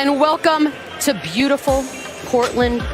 and welcome to beautiful Portland,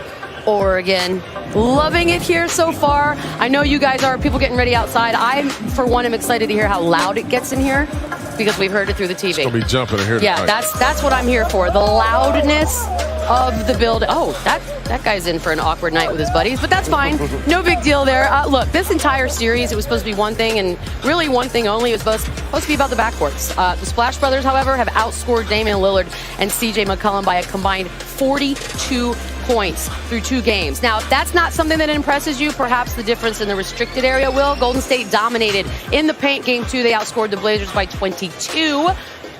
Oregon. Loving it here so far. I know you guys are, people getting ready outside. I, for one, am excited to hear how loud it gets in here because we've heard it through the TV. It's going to be jumping in here Yeah, tonight. that's what I'm here for, the loudness of the building. Oh, that guy's in for an awkward night with his buddies, but that's fine. No big deal there. Look, this entire series, it was supposed to be one thing, and really one thing only. It was supposed to be about the backcourts. The Splash Brothers, however, have outscored Damian Lillard and C.J. McCollum by a combined 42 points through 2 games. Now, if that's not something that impresses you, perhaps the difference in the restricted area will. Golden State dominated in the paint. Game 2, they outscored the Blazers by 22.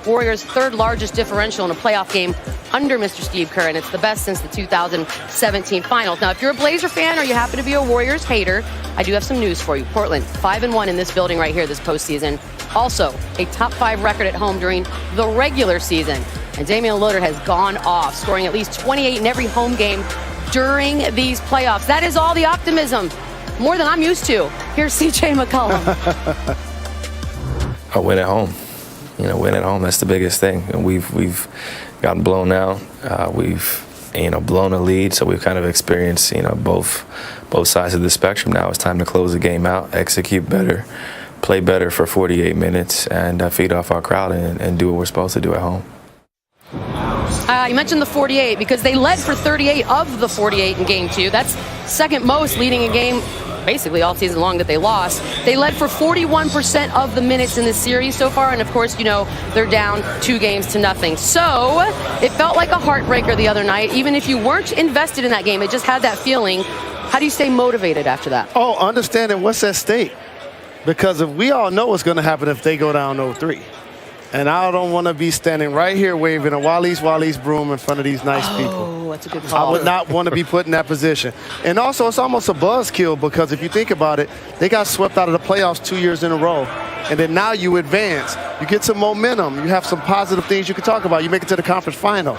Warriors' third largest differential in a playoff game under Mr. Steve Kerr, and it's the best since the 2017 finals. Now, if you're a Blazer fan or you happen to be a Warriors hater, I do have some news for you. Portland, 5-1 in this building right here this postseason. Also, a top 5 record at home during the regular season. And Damian Lillard has gone off, scoring at least 28 in every home game during these playoffs. That is all the optimism, more than I'm used to. Here's C.J. McCollum. A win at home. Win at home, that's the biggest thing. And we've gotten blown out. We've blown a lead, so we've kind of experienced both sides of the spectrum. Now it's time to close the game out, execute better, play better for 48 minutes, and feed off our crowd and do what we're supposed to do at home. You mentioned the 48 because they led for 38 of the 48 in game 2. That's second most leading a game basically all season long that they lost. They led for 41% of the minutes in this series so far, and of course, they're down 2-0. So it felt like a heartbreaker the other night. Even if you weren't invested in that game, it just had that feeling. How do you stay motivated after that? Oh, understanding what's at stake. Because if we all know what's going to happen if they go down 0-3. And I don't want to be standing right here waving a Wally's broom in front of these nice people. Oh, that's a good call. I would not want to be put in that position. And also, it's almost a buzzkill because if you think about it, they got swept out of the playoffs 2 years in a row. And then now you advance. You get some momentum. You have some positive things you can talk about. You make it to the conference final.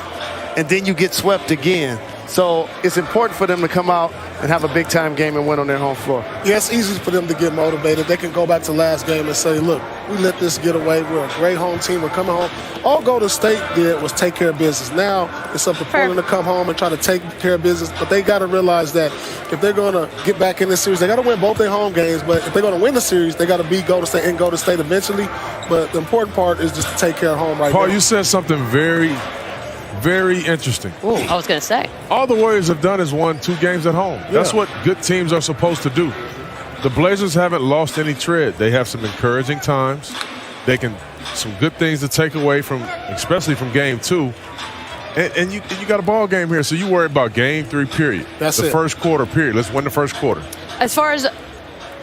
And then you get swept again. So it's important for them to come out and have a big-time game and win on their home floor. Yeah, it's easy for them to get motivated. They can go back to last game and say, look, we let this get away. We're a great home team. We're coming home. All Golden State did was take care of business. Now it's up to Portland to come home and try to take care of business. But they got to realize that if they're going to get back in this series, they got to win both their home games. But if they're going to win the series, they got to beat Golden State and Golden State eventually. But the important part is just to take care of home right now. Paul, you said something very interesting. Ooh, I was going to say. All the Warriors have done is won 2 games at home. Yeah. That's what good teams are supposed to do. The Blazers haven't lost any tread. They have some encouraging times. They can some good things to take away from, especially from game 2. And you got a ball game here, so you worry about game 3, period. That's the it. First quarter, period. Let's win the first quarter. As far as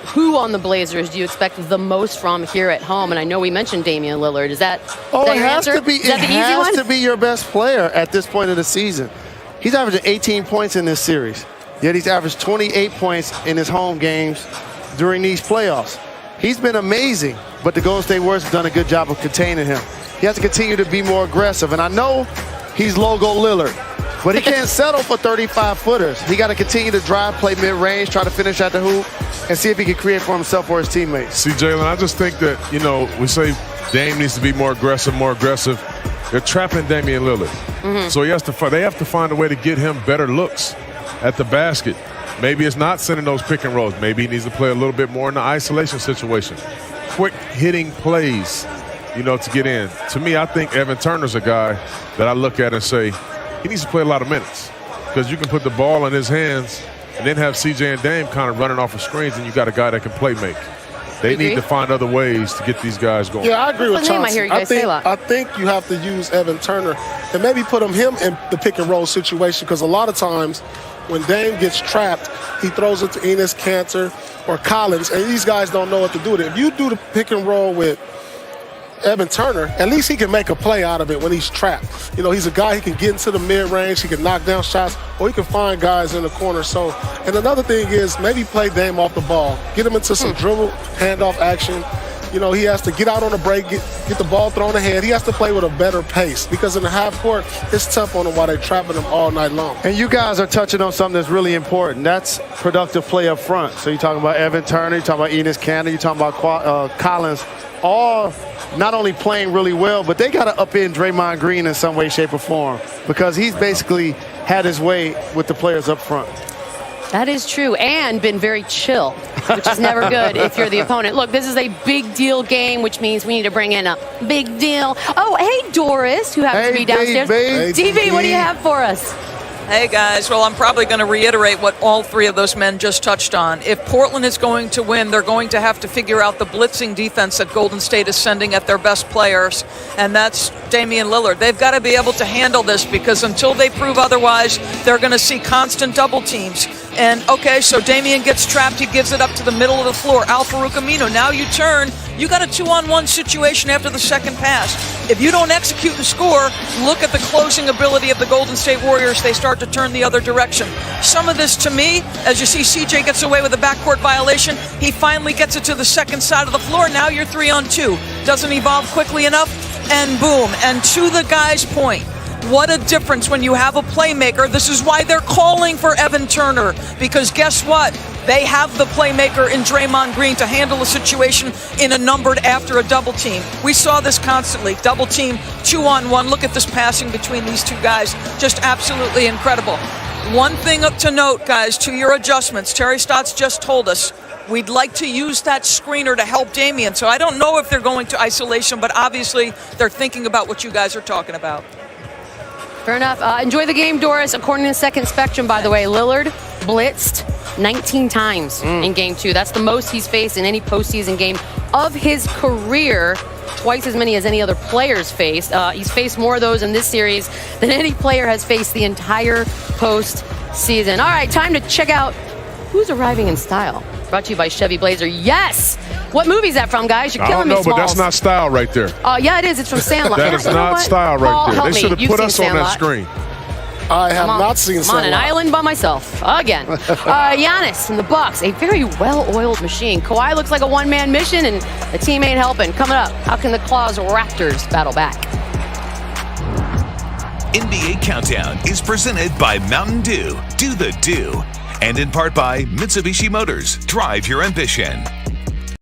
who on the Blazers do you expect the most from here at home? And I know we mentioned Damian Lillard. Is that it your has answer? to be. Is that it the easy has one? to be your best player at this point of the season. He's averaging 18 points in this series. Yet he's averaged 28 points in his home games during these playoffs. He's been amazing, but the Golden State Warriors have done a good job of containing him. He has to continue to be more aggressive. And I know he's logo Lillard, but he can't settle for 35-footers. He got to continue to drive, play mid-range, try to finish at the hoop, and see if he can create for himself or his teammates. See, Jalen, I just think that, we say Dame needs to be more aggressive. They're trapping Damian Lillard. Mm-hmm. So they have to find a way to get him better looks at the basket. Maybe it's not sending those pick and rolls. Maybe he needs to play a little bit more in the isolation situation. Quick hitting plays, to get in. To me, I think Evan Turner's a guy that I look at and say, he needs to play a lot of minutes because you can put the ball in his hands and then have CJ and Dame kind of running off of screens, and you got a guy that can play make. They need to find other ways to get these guys going. Yeah, I agree with Chauncey. I hear you guys say a lot. I think you have to use Evan Turner and maybe put him in the pick and roll situation because a lot of times when Dame gets trapped, he throws it to Enes Kanter or Collins, and these guys don't know what to do with it. If you do the pick and roll with Evan Turner, at least he can make a play out of it when he's trapped. He's a guy, he can get into the mid-range, he can knock down shots, or he can find guys in the corner. So, and another thing is maybe play Dame off the ball. Get him into some dribble, handoff action. He has to get out on the break, get the ball thrown ahead. He has to play with a better pace because in the half court, it's tough on him while they're trapping him all night long. And you guys are touching on something that's really important. That's productive play up front. So you're talking about Evan Turner, you're talking about Enes Kanter, you're talking about Collins. All not only playing really well, but they got to upend Draymond Green in some way, shape, or form because he's basically had his way with the players up front. That is true, and been very chill, which is never good if you're the opponent. Look, this is a big deal game, which means we need to bring in a big deal. Oh, hey, Doris, who happens to be downstairs. Hey, TV, what do you have for us? Hey, guys. Well, I'm probably going to reiterate what all three of those men just touched on. If Portland is going to win, they're going to have to figure out the blitzing defense that Golden State is sending at their best players, and that's Damian Lillard. They've got to be able to handle this because until they prove otherwise, they're going to see constant double teams. And, okay, so Damian gets trapped. He gives it up to the middle of the floor. Al-Farouq Aminu, now you turn. You got a 2-on-1 situation after the second pass. If you don't execute and score, look at the closing ability of the Golden State Warriors. They start to turn the other direction. Some of this, to me, as you see CJ gets away with a backcourt violation, he finally gets it to the second side of the floor. Now you're 3-on-2. Doesn't evolve quickly enough, and boom. And to the guy's point, what a difference when you have a playmaker. This is why they're calling for Evan Turner, because guess what? They have the playmaker in Draymond Green to handle a situation in a numbered after a double team. We saw this constantly. Double team, 2-on-1. Look at this passing between these two guys. Just absolutely incredible. One thing up to note, guys, to your adjustments. Terry Stotts just told us we'd like to use that screener to help Damian. So I don't know if they're going to isolation, but obviously they're thinking about what you guys are talking about. Fair enough. Enjoy the game, Doris. According to Second Spectrum, by the way, Lillard blitzed 19 times in Game 2. That's the most he's faced in any postseason game of his career. Twice as many as any other player's faced. He's faced more of those in this series than any player has faced the entire postseason. All right, time to check out who's arriving in style. Brought to you by Chevy Blazer. Yes! What movie is that from, guys? You're killing me, I don't know, Smalls. but that's not style right there. Yeah, it is. It's from Sandlot. That is You know not what? style right Paul, there. help They me. should have You've put seen us on that Sandlot. screen. I have I'm not seen I'm on an Sandlot. island by myself again. Giannis and the Bucks, a very well-oiled machine. Kawhi looks like a one-man mission, and the team ain't helping. Coming up, how can the Claws Raptors battle back? NBA Countdown is presented by Mountain Dew. Do the do. And in part by Mitsubishi Motors. Drive your ambition.